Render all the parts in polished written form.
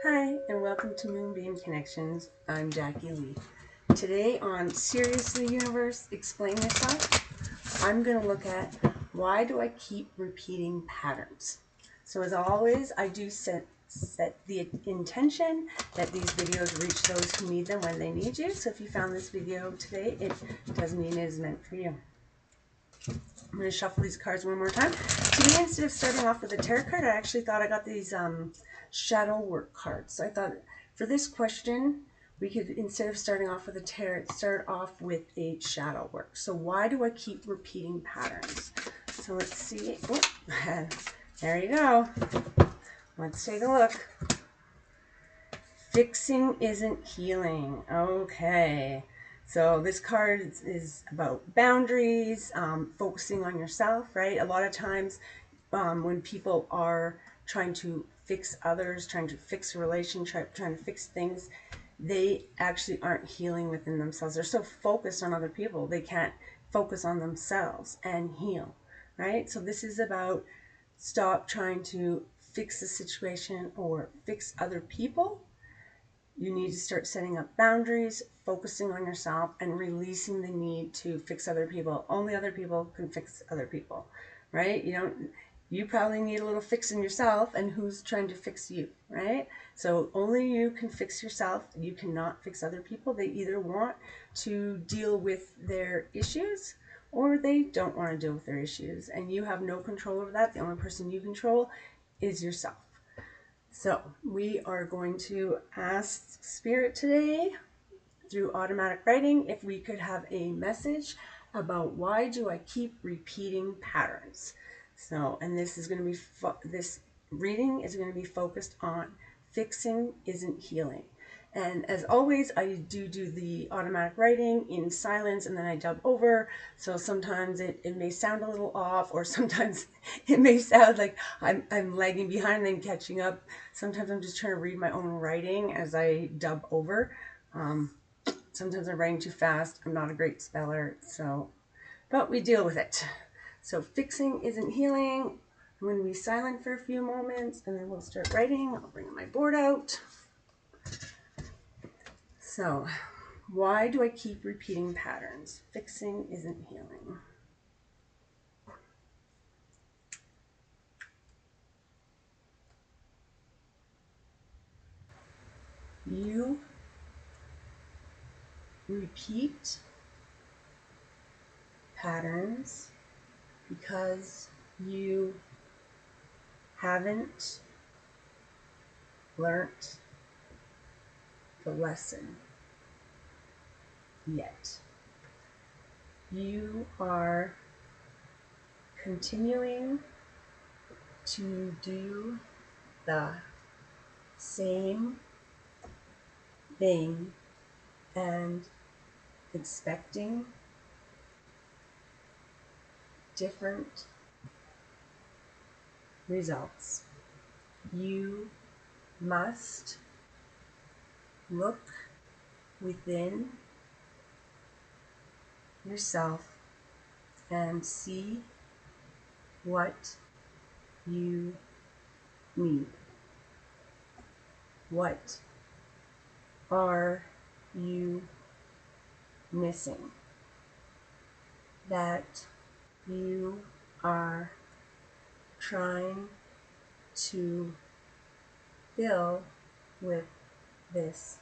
Hi, and welcome to Moonbeam Connections. I'm Jacqui-Leigh. Today on Seriously Universe, Explain Yourself, I'm going to look at why do I keep repeating patterns. So as always, I do set the intention that these videos reach those who need them when they need you. So if you found this video today, it does mean it is meant for you. I'm going to shuffle these cards one more time. Today, instead of starting off with a tarot card, I actually thought I got these shadow work cards. So I thought for this question, we could, instead of starting off with a tarot, start off with a shadow work. So why do I keep repeating patterns? So let's see. Oh, there you go. Let's take a look. Fixing isn't healing. Okay. So this card is about boundaries, focusing on yourself, right? A lot of times when people are trying to fix others, trying to fix a relationship, trying to fix things, they actually aren't healing within themselves. They're so focused on other people, they can't focus on themselves and heal, right? So this is about stop trying to fix the situation or fix other people. You need to start setting up boundaries, focusing on yourself, and releasing the need to fix other people. Only other people can fix other people, right? You probably need a little fixing yourself, and who's trying to fix you, right? So only you can fix yourself. You cannot fix other people. They either want to deal with their issues or they don't want to deal with their issues, and you have no control over that. The only person you control is yourself. So we are going to ask Spirit today through automatic writing if we could have a message about why do I keep repeating patterns. So, and this is going to be this reading is going to be focused on fixing isn't healing. And as always, I do the automatic writing in silence and then I dub over. So sometimes it may sound a little off, or sometimes it may sound like I'm lagging behind and then catching up. Sometimes I'm just trying to read my own writing as I dub over. Sometimes I'm writing too fast. I'm not a great speller, but we deal with it. So fixing isn't healing. I'm going to be silent for a few moments and then we'll start writing. I'll bring my board out. So, why do I keep repeating patterns? Fixing isn't healing. You repeat patterns because you haven't learnt the lesson yet. You are continuing to do the same thing and expecting different results. You must look within yourself and see what you need. What are you missing that you are trying to fill with this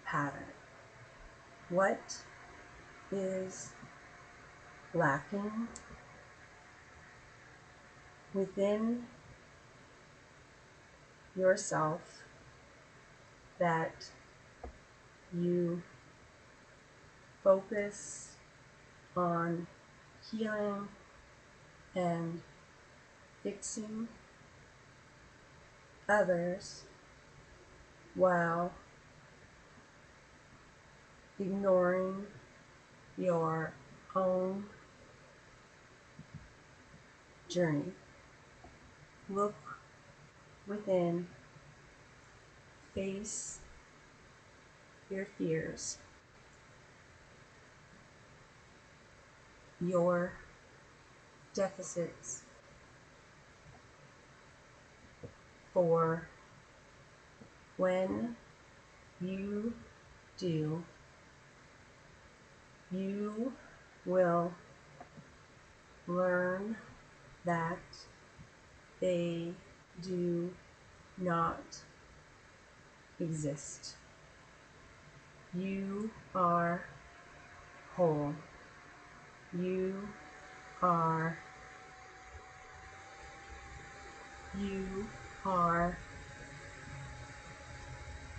pattern? What is lacking within yourself that you focus on healing and fixing others while ignoring your own journey? Look within, face your fears, your deficits for When you do, you will learn that they do not exist. You are whole. You are you are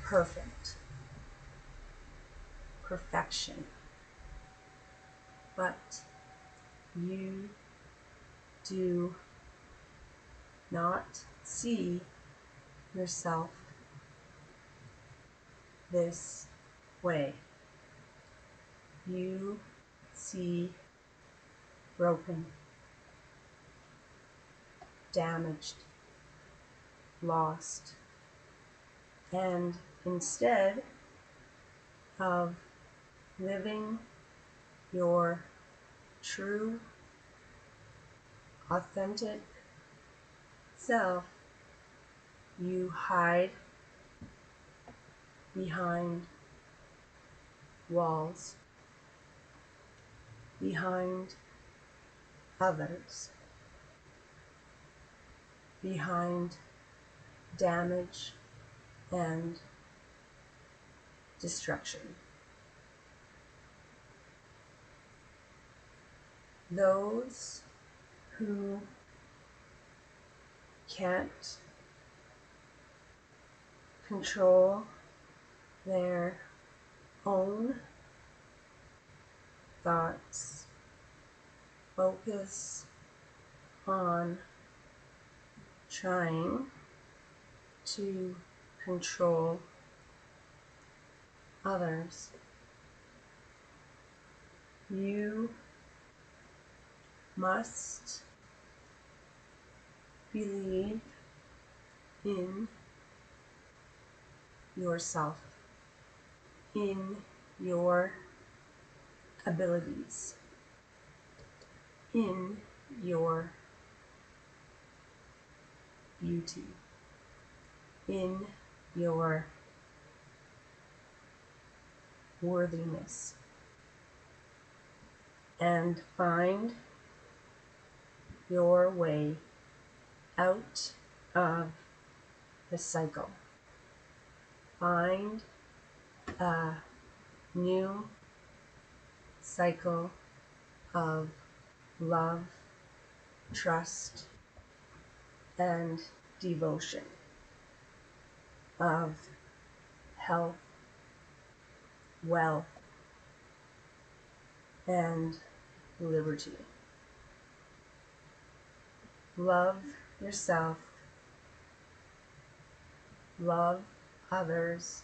perfect. Perfection. But you do not see yourself this way. You see broken, damaged, lost, and instead of living your true, authentic self, you hide behind walls, behind others, behind damage and destruction. Those who can't control their own thoughts focus on trying to control others. You must believe in yourself, in your abilities, in your beauty, in your worthiness, and find your way out of the cycle. Find a new cycle of love, trust, and devotion, of health, wealth, and liberty. Love yourself, love others,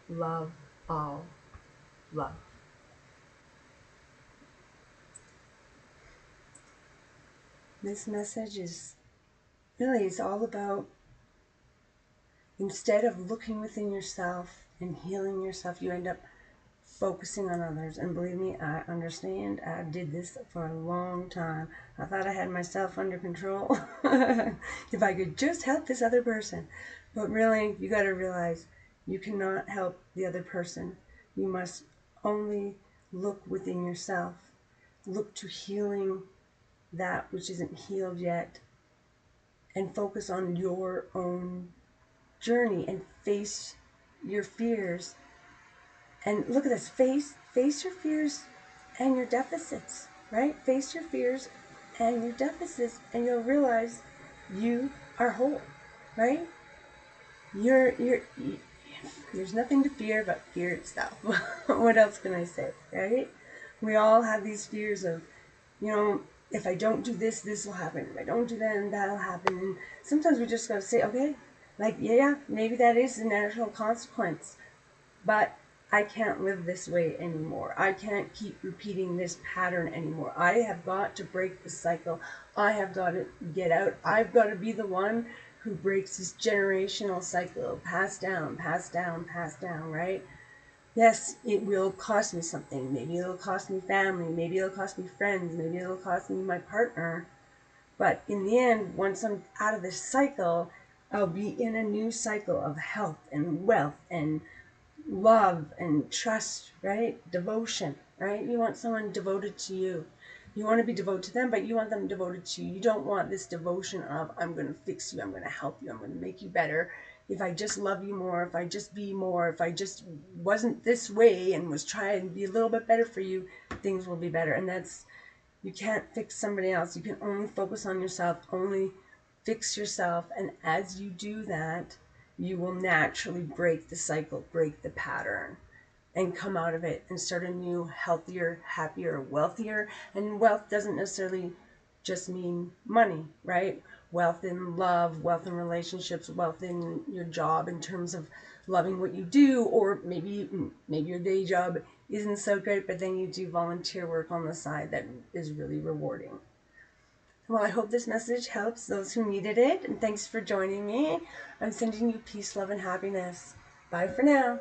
love all, love. This message is really, it's all about, instead of looking within yourself and healing yourself, you end up focusing on others. And believe me, I understand. I did this for a long time. I thought I had myself under control. If I could just help this other person. But really, you got to realize you cannot help the other person. You must only look within yourself. Look to healing that which isn't healed yet. And focus on your own journey and face your fears. And look at this, face your fears and your deficits, right? Face your fears and your deficits, and you'll realize you are whole, right? There's nothing to fear but fear itself. What else can I say, right? We all have these fears of, if I don't do this, this will happen. If I don't do that, that'll happen. And sometimes we just gotta say, okay, like, yeah, maybe that is the natural consequence, but I can't live this way anymore. I can't keep repeating this pattern anymore. I have got to break the cycle. I have got to get out. I've got to be the one who breaks this generational cycle. Pass down, pass down, pass down, right? Yes, it will cost me something. Maybe it'll cost me family. Maybe it'll cost me friends. Maybe it'll cost me my partner. But in the end, once I'm out of this cycle, I'll be in a new cycle of health and wealth and love and trust, right? Devotion, right? You want someone devoted to you. You want to be devoted to them, but you want them devoted to you. You don't want this devotion of, I'm going to fix you, I'm going to help you, I'm going to make you better. If I just love you more, if I just be more, if I just wasn't this way and was trying to be a little bit better for you, things will be better. And that's, you can't fix somebody else. You can only focus on yourself, only fix yourself. And as you do that, you will naturally break the cycle, break the pattern, and come out of it and start a new, healthier, happier, wealthier. And wealth doesn't necessarily just mean money, right? Wealth in love, wealth in relationships, wealth in your job in terms of loving what you do, or maybe your day job isn't so great, but then you do volunteer work on the side that is really rewarding. Well, I hope this message helps those who needed it, and thanks for joining me. I'm sending you peace, love, and happiness. Bye for now.